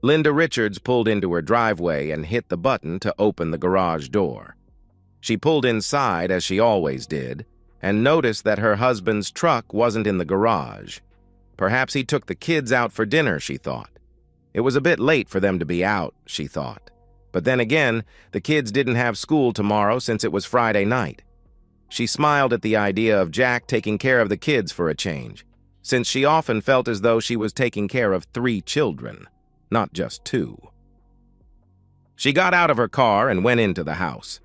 Linda Richards pulled into her driveway and hit the button to open the garage door. She pulled inside, as she always did, and noticed that her husband's truck wasn't in the garage. Perhaps he took the kids out for dinner, she thought. It was a bit late for them to be out, she thought. But then again, the kids didn't have school tomorrow since it was Friday night. She smiled at the idea of Jack taking care of the kids for a change, since she often felt as though she was taking care of 3 children, not just 2. She got out of her car and went into the house.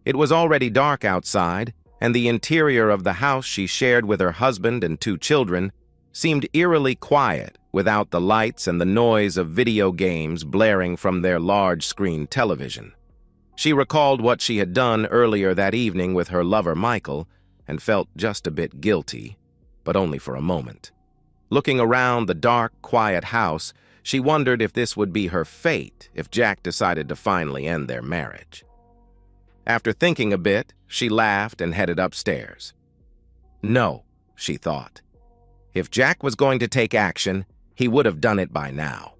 It was already dark outside, and the interior of the house she shared with her husband and 2 children seemed eerily quiet without the lights and the noise of video games blaring from their large-screen television. She recalled what she had done earlier that evening with her lover Michael and felt just a bit guilty, but only for a moment. Looking around the dark, quiet house, she wondered if this would be her fate if Jack decided to finally end their marriage. After thinking a bit, she laughed and headed upstairs. No, she thought. If Jack was going to take action, he would have done it by now.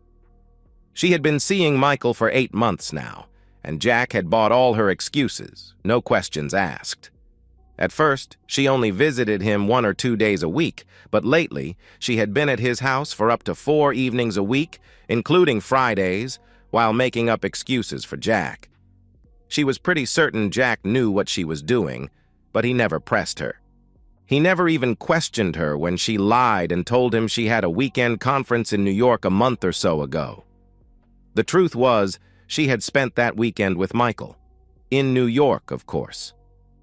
She had been seeing Michael for 8 months now, and Jack had bought all her excuses, no questions asked. At first, she only visited him 1 or 2 days a week, but lately, she had been at his house for up to 4 evenings a week, including Fridays, while making up excuses for Jack. She was pretty certain Jack knew what she was doing, but he never pressed her. He never even questioned her when she lied and told him she had a weekend conference in New York a month or so ago. The truth was, she had spent that weekend with Michael. In New York, of course.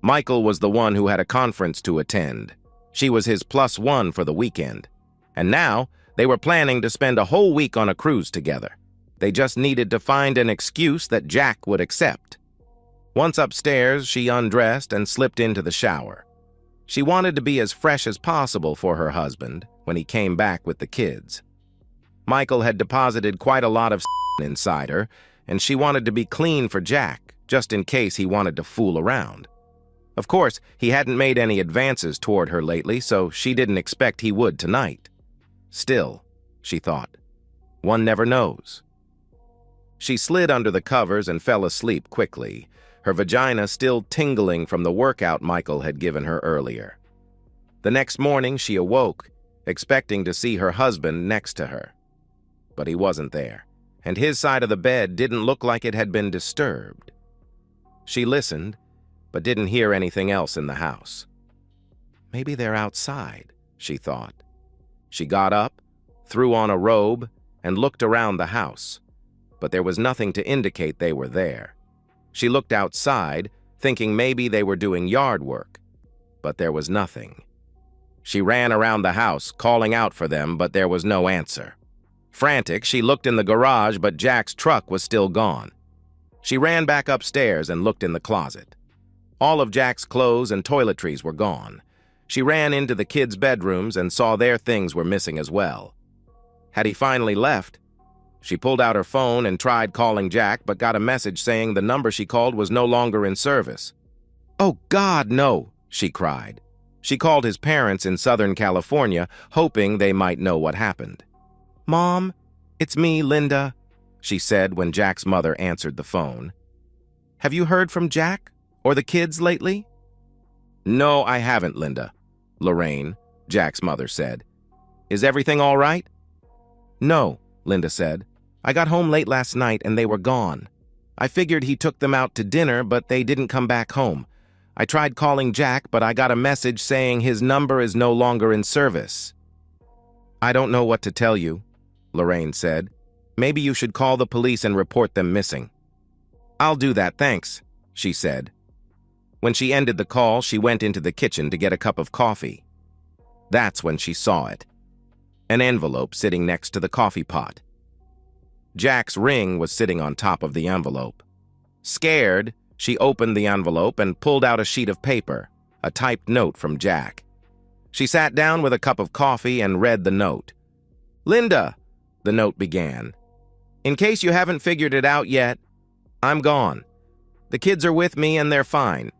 Michael was the one who had a conference to attend. She was his +1 for the weekend. And now, they were planning to spend a whole week on a cruise together. They just needed to find an excuse that Jack would accept. Once upstairs, she undressed and slipped into the shower. She wanted to be as fresh as possible for her husband when he came back with the kids. Michael had deposited quite a lot of inside her, and she wanted to be clean for Jack, just in case he wanted to fool around. Of course, he hadn't made any advances toward her lately, so she didn't expect he would tonight. Still, she thought, one never knows. She slid under the covers and fell asleep quickly, her vagina still tingling from the workout Michael had given her earlier. The next morning, she awoke, expecting to see her husband next to her. But he wasn't there, and his side of the bed didn't look like it had been disturbed. She listened, but didn't hear anything else in the house. Maybe they're outside, she thought. She got up, threw on a robe, and looked around the house, but there was nothing to indicate they were there. She looked outside, thinking maybe they were doing yard work, but there was nothing. She ran around the house, calling out for them, but there was no answer. Frantic, she looked in the garage, but Jack's truck was still gone. She ran back upstairs and looked in the closet. All of Jack's clothes and toiletries were gone. She ran into the kids' bedrooms and saw their things were missing as well. Had he finally left? She pulled out her phone and tried calling Jack, but got a message saying the number she called was no longer in service. "Oh, God, no!" she cried. She called his parents in Southern California, hoping they might know what happened. "Mom, it's me, Linda," she said when Jack's mother answered the phone. "Have you heard from Jack or the kids lately?" "No, I haven't, Linda," Lorraine, Jack's mother, said. "Is everything all right?" "No," Linda said. "I got home late last night and they were gone. I figured he took them out to dinner, but they didn't come back home. I tried calling Jack, but I got a message saying his number is no longer in service." "I don't know what to tell you," Lorraine said. "Maybe you should call the police and report them missing." "I'll do that, thanks," she said. When she ended the call, she went into the kitchen to get a cup of coffee. That's when she saw it. An envelope sitting next to the coffee pot. Jack's ring was sitting on top of the envelope. Scared, she opened the envelope and pulled out a sheet of paper, a typed note from Jack. She sat down with a cup of coffee and read the note. "Linda," the note began, "in case you haven't figured it out yet, I'm gone. The kids are with me and they're fine.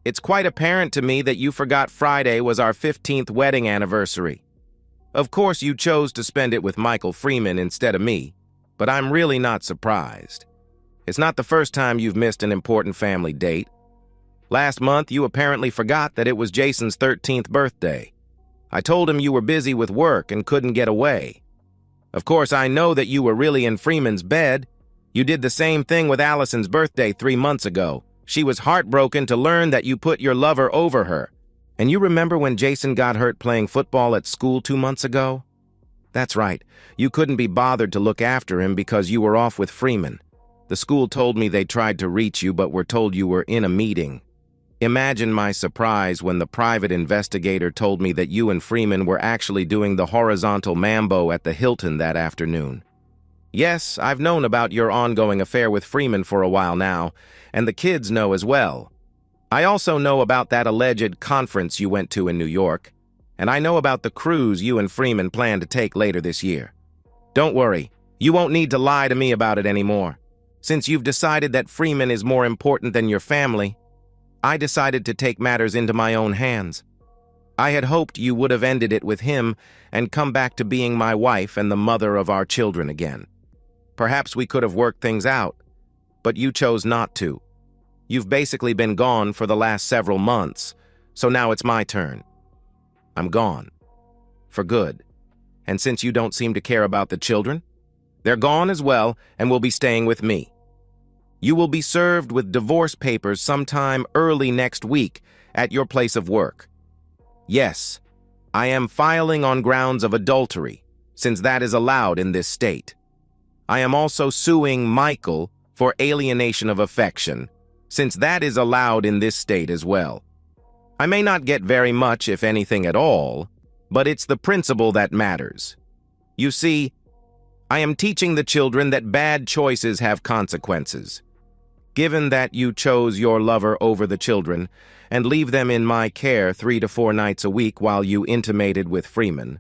It's quite apparent to me that you forgot Friday was our 15th wedding anniversary. Of course, you chose to spend it with Michael Freeman instead of me. but I'm really not surprised. It's not the first time you've missed an important family date. Last month, you apparently forgot that it was Jason's 13th birthday. I told him you were busy with work and couldn't get away. Of course, I know that you were really in Freeman's bed. You did the same thing with Allison's birthday 3 months ago. She was heartbroken to learn that you put your lover over her. And you remember when Jason got hurt playing football at school 2 months ago? That's right. You couldn't be bothered to look after him because you were off with Freeman. The school told me they tried to reach you but were told you were in a meeting. Imagine my surprise when the private investigator told me that you and Freeman were actually doing the horizontal mambo at the Hilton that afternoon. Yes, I've known about your ongoing affair with Freeman for a while now, and the kids know as well. I also know about that alleged conference you went to in New York, and I know about the cruise you and Freeman plan to take later this year. Don't worry, you won't need to lie to me about it anymore. Since you've decided that Freeman is more important than your family, I decided to take matters into my own hands. I had hoped you would have ended it with him and come back to being my wife and the mother of our children again. Perhaps we could have worked things out, but you chose not to. You've basically been gone for the last several months, so now it's my turn. I'm gone. For good. And since you don't seem to care about the children, they're gone as well and will be staying with me. You will be served with divorce papers sometime early next week at your place of work. Yes, I am filing on grounds of adultery, since that is allowed in this state. I am also suing Michael for alienation of affection, since that is allowed in this state as well. I may not get very much, if anything at all, but it's the principle that matters. You see, I am teaching the children that bad choices have consequences. Given that you chose your lover over the children and leave them in my care 3 to 4 nights a week while you intimated with Freeman,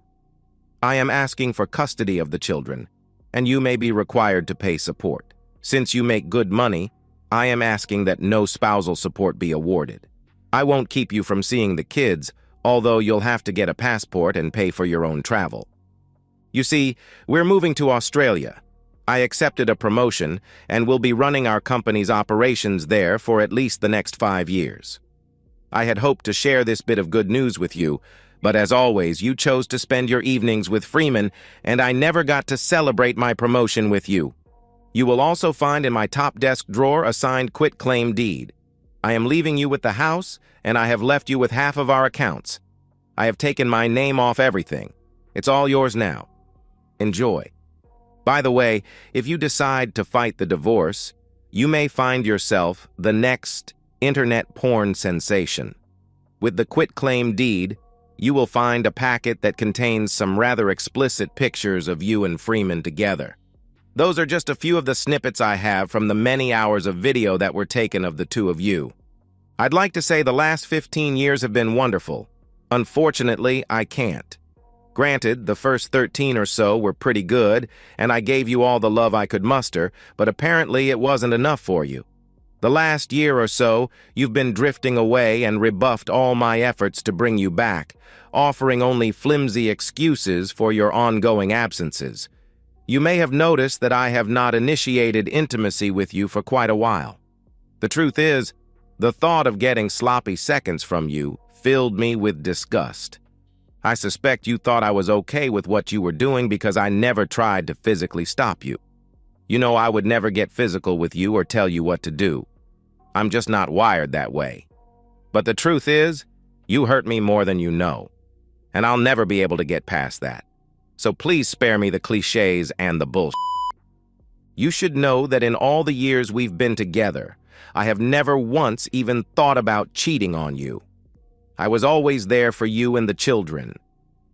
I am asking for custody of the children, and you may be required to pay support. Since you make good money, I am asking that no spousal support be awarded. I won't keep you from seeing the kids, although you'll have to get a passport and pay for your own travel. You see, we're moving to Australia. I accepted a promotion and will be running our company's operations there for at least the next 5 years. I had hoped to share this bit of good news with you, but as always, you chose to spend your evenings with Freeman, and I never got to celebrate my promotion with you. You will also find in my top desk drawer a signed quitclaim deed. I am leaving you with the house, and I have left you with half of our accounts. I have taken my name off everything. It's all yours now. Enjoy. By the way, if you decide to fight the divorce, you may find yourself the next internet porn sensation. With the quitclaim deed, you will find a packet that contains some rather explicit pictures of you and Freeman together. Those are just a few of the snippets I have from the many hours of video that were taken of the two of you. I'd like to say the last 15 years have been wonderful. Unfortunately, I can't. Granted, the first 13 or so were pretty good, and I gave you all the love I could muster, but apparently it wasn't enough for you. The last year or so, you've been drifting away and rebuffed all my efforts to bring you back, offering only flimsy excuses for your ongoing absences. You may have noticed that I have not initiated intimacy with you for quite a while. The truth is, the thought of getting sloppy seconds from you filled me with disgust. I suspect you thought I was okay with what you were doing because I never tried to physically stop you. You know I would never get physical with you or tell you what to do. I'm just not wired that way. But the truth is, you hurt me more than you know, and I'll never be able to get past that. So please spare me the cliches and the bullshit. You should know that in all the years we've been together, I have never once even thought about cheating on you. I was always there for you and the children.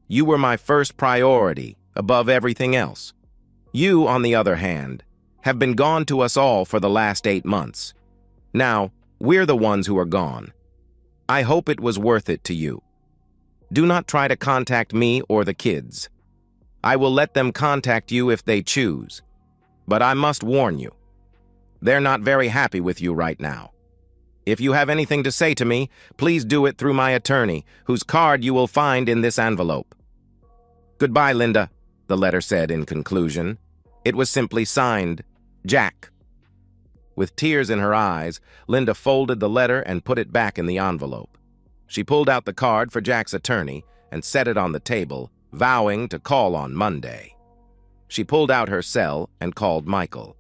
You were my first priority, above everything else. You, on the other hand, have been gone to us all for the last 8 months. Now, we're the ones who are gone. I hope it was worth it to you. Do not try to contact me or the kids. I will let them contact you if they choose. But I must warn you, they're not very happy with you right now. If you have anything to say to me, please do it through my attorney, whose card you will find in this envelope. Goodbye, Linda, the letter said in conclusion. It was simply signed, Jack. With tears in her eyes, Linda folded the letter and put it back in the envelope. She pulled out the card for Jack's attorney and set it on the table, vowing to call on Monday. She pulled out her cell and called Michael.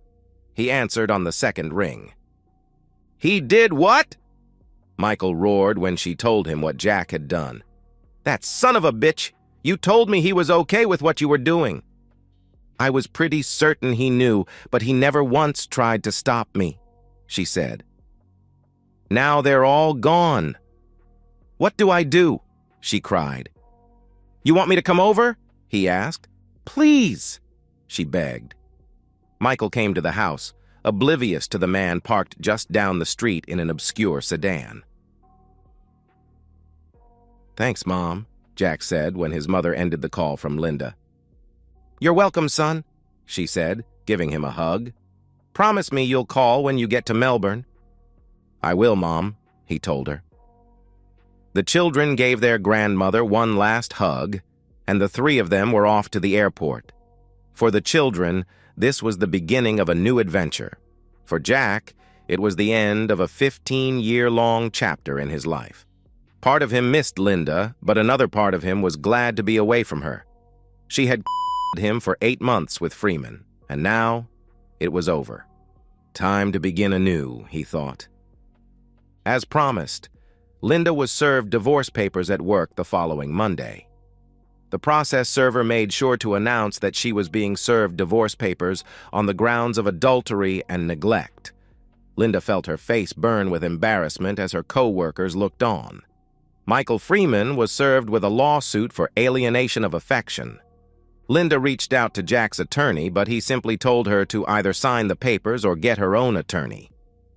He answered on the second ring. "He did what?" Michael roared when she told him what Jack had done. "That son of a bitch! You told me he was okay with what you were doing." "I was pretty certain he knew, but he never once tried to stop me," she said. "Now they're all gone." "What do I do?" she cried. "You want me to come over?" he asked. "Please," she begged. Michael came to the house, oblivious to the man parked just down the street in an obscure sedan. "Thanks, Mom," Jack said when his mother ended the call from Linda. "You're welcome, son," she said, giving him a hug. "Promise me you'll call when you get to Melbourne." "I will, Mom," he told her. The children gave their grandmother one last hug, and the three of them were off to the airport. For the children, this was the beginning of a new adventure. For Jack, it was the end of a 15-year-long chapter in his life. Part of him missed Linda, but another part of him was glad to be away from her. She had him for 8 months with Freeman, and now it was over. Time to begin anew, he thought. As promised, Linda was served divorce papers at work the following Monday. The process server made sure to announce that she was being served divorce papers on the grounds of adultery and neglect. Linda felt her face burn with embarrassment as her co-workers looked on. Michael Freeman was served with a lawsuit for alienation of affection. Linda reached out to Jack's attorney, but he simply told her to either sign the papers or get her own attorney.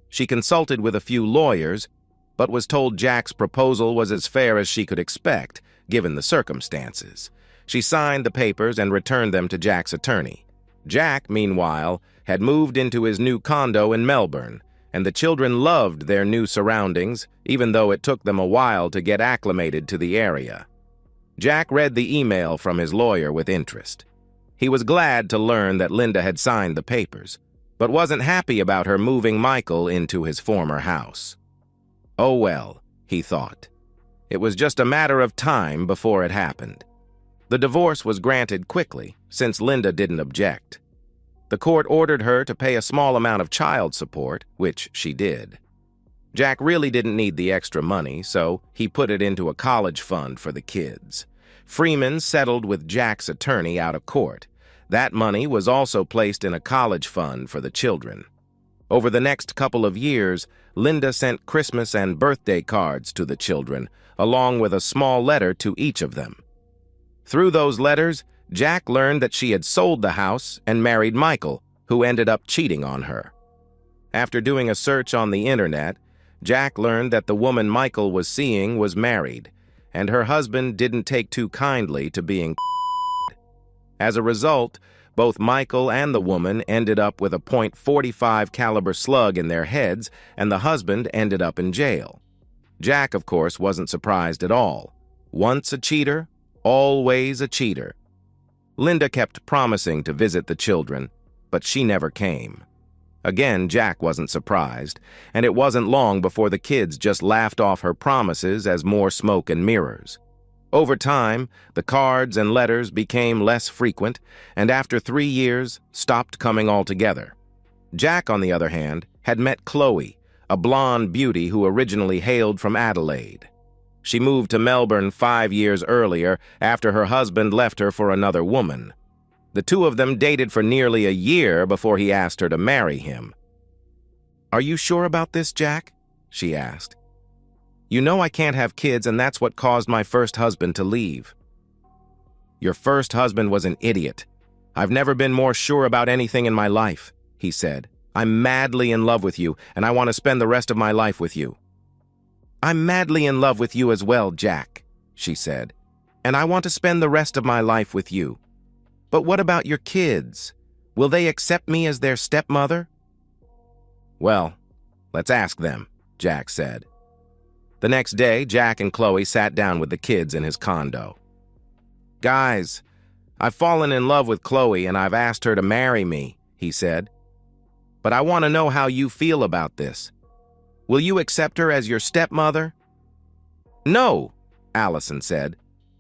She consulted with a few lawyers, but was told Jack's proposal was as fair as she could expect, given the circumstances. She signed the papers and returned them to Jack's attorney. Jack, meanwhile, had moved into his new condo in Melbourne, and the children loved their new surroundings, even though it took them a while to get acclimated to the area. Jack read the email from his lawyer with interest. He was glad to learn that Linda had signed the papers, but wasn't happy about her moving Michael into his former house. Oh well, he thought. It was just a matter of time before it happened. The divorce was granted quickly, since Linda didn't object. The court ordered her to pay a small amount of child support, which she did. Jack really didn't need the extra money, so he put it into a college fund for the kids. Freeman settled with Jack's attorney out of court. That money was also placed in a college fund for the children. Over the next couple of years, Linda sent Christmas and birthday cards to the children, along with a small letter to each of them. Through those letters, Jack learned that she had sold the house and married Michael, who ended up cheating on her. After doing a search on the internet, Jack learned that the woman Michael was seeing was married, and her husband didn't take too kindly to being As a result, both Michael and the woman ended up with a .45 caliber slug in their heads, and the husband ended up in jail. Jack, of course, wasn't surprised at all. Once a cheater, always a cheater. Linda kept promising to visit the children, but she never came. Again, Jack wasn't surprised, and it wasn't long before the kids just laughed off her promises as more smoke and mirrors. Over time, the cards and letters became less frequent, and after 3 years, stopped coming altogether. Jack, on the other hand, had met Chloe, a blonde beauty who originally hailed from Adelaide. She moved to Melbourne 5 years earlier after her husband left her for another woman. The two of them dated for nearly a year before he asked her to marry him. "Are you sure about this, Jack?" she asked. "You know I can't have kids, and that's what caused my first husband to leave." "Your first husband was an idiot. I've never been more sure about anything in my life," he said. "I'm madly in love with you, and I want to spend the rest of my life with you." "I'm madly in love with you as well, Jack," she said, "and I want to spend the rest of my life with you. But what about your kids? Will they accept me as their stepmother?" "Well, let's ask them," Jack said. The next day, Jack and Chloe sat down with the kids in his condo. "Guys, "I've fallen in love with Chloe and I've asked her to marry me," he said. "But I want to know how you feel about this. Will you accept her as your stepmother?" "No," Allison said,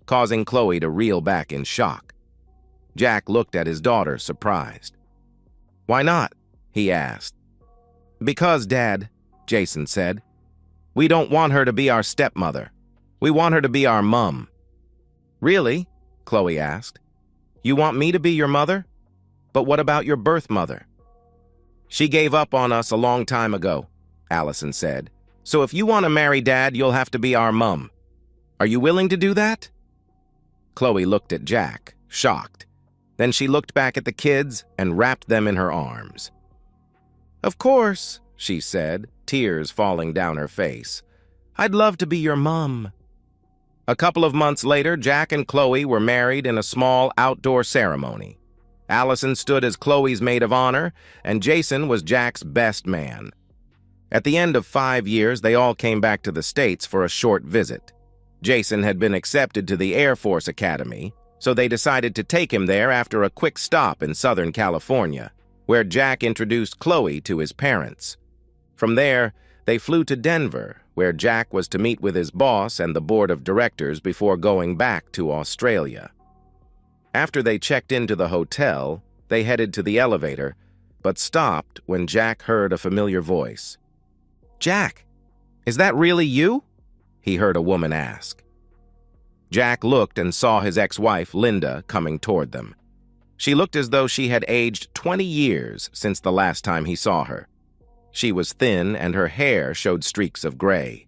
causing Chloe to reel back in shock. Jack looked at his daughter, surprised. "Why not?" he asked. "Because, Dad," Jason said, "we don't want her to be our stepmother. We want her to be our mum." "Really?" Chloe asked. "You want me to be your mother? But what about your birth mother?" "She gave up on us a long time ago," Allison said. "So if you want to marry Dad, you'll have to be our mum. Are you willing to do that?" Chloe looked at Jack, shocked. Then she looked back at the kids and wrapped them in her arms. "Of course," she said, tears falling down her face. "I'd love to be your mum." A couple of months later, Jack and Chloe were married in a small outdoor ceremony. Allison stood as Chloe's maid of honor, and Jason was Jack's best man. At the end of 5 years, they all came back to the States for a short visit. Jason had been accepted to the Air Force Academy, so they decided to take him there after a quick stop in Southern California, where Jack introduced Chloe to his parents. From there, they flew to Denver, where Jack was to meet with his boss and the board of directors before going back to Australia. After they checked into the hotel, they headed to the elevator, but stopped when Jack heard a familiar voice. "Jack, is that really you?" he heard a woman ask. Jack looked and saw his ex-wife, Linda, coming toward them. She looked as though she had aged 20 years since the last time he saw her. She was thin and her hair showed streaks of gray.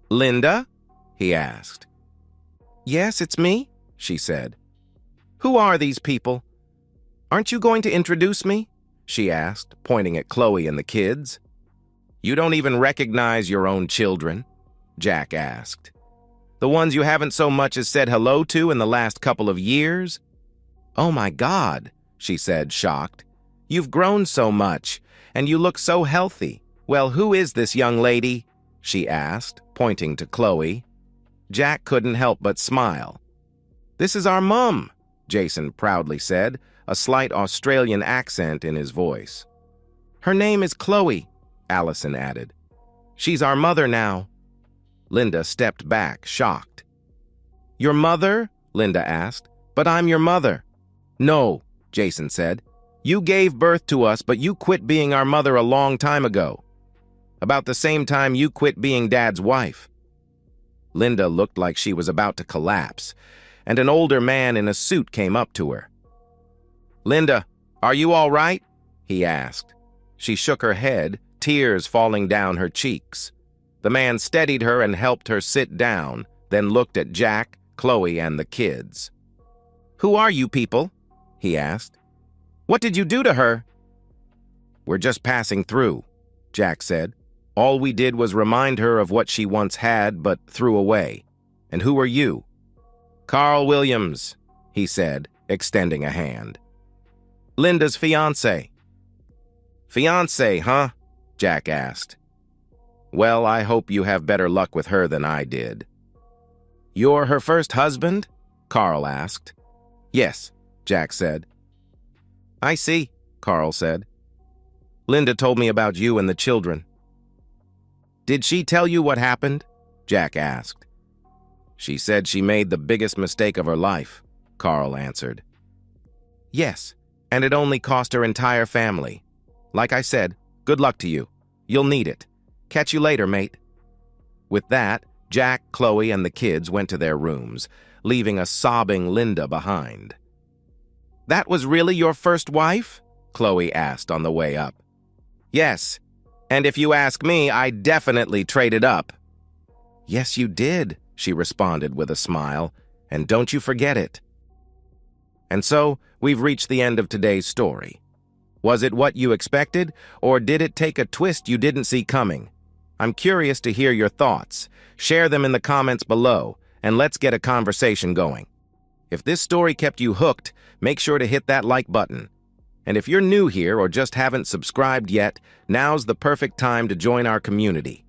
"Linda?" he asked. "Yes, it's me," she said. "Who are these people? Aren't you going to introduce me?" she asked, pointing at Chloe and the kids. "You don't even recognize your own children?" Jack asked. "The ones you haven't so much as said hello to in the last couple of years?" "Oh my God," she said, shocked. "You've grown so much, and you look so healthy. Well, who is this young lady?" she asked, pointing to Chloe. Jack couldn't help but smile. "This is our mum," Jason proudly said, a slight Australian accent in his voice. "Her name is Chloe," Allison added. "She's our mother now." Linda stepped back, shocked. "Your mother?" Linda asked. "But I'm your mother." "No," Jason said. "You gave birth to us, but you quit being our mother a long time ago. About the same time you quit being Dad's wife." Linda looked like she was about to collapse, and an older man in a suit came up to her. "Linda, are you all right?" he asked. She shook her head, tears falling down her cheeks. The man steadied her and helped her sit down, then looked at Jack, Chloe, and the kids. "Who are you people?" he asked. "What did you do to her?" "We're just passing through," Jack said. "All we did was remind her of what she once had but threw away. And who are you?" "Carl Williams," he said, extending a hand. "Linda's fiancé." "Fiancé, huh?" Jack asked. "Well, I hope you have better luck with her than I did." "You're her first husband?" Carl asked. "Yes," Jack said. "I see," Carl said. "Linda told me about you and the children." "Did she tell you what happened?" Jack asked. "She said she made the biggest mistake of her life," Carl answered. "Yes, and it only cost her entire family. Like I said, good luck to you. You'll need it. Catch you later, mate." With that, Jack, Chloe, and the kids went to their rooms, leaving a sobbing Linda behind. "That was really your first wife?" Chloe asked on the way up. "Yes, and if you ask me, I definitely traded up." "Yes, you did," she responded with a smile, "and don't you forget it." And so, we've reached the end of today's story. Was it what you expected, or did it take a twist you didn't see coming? I'm curious to hear your thoughts. Share them in the comments below, and let's get a conversation going. If this story kept you hooked, make sure to hit that like button. And if you're new here or just haven't subscribed yet, now's the perfect time to join our community.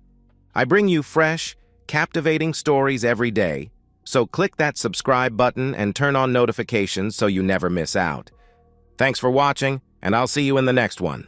I bring you fresh, captivating stories every day, So click that subscribe button and turn on notifications so you never miss out. Thanks for watching, and I'll see you in the next one.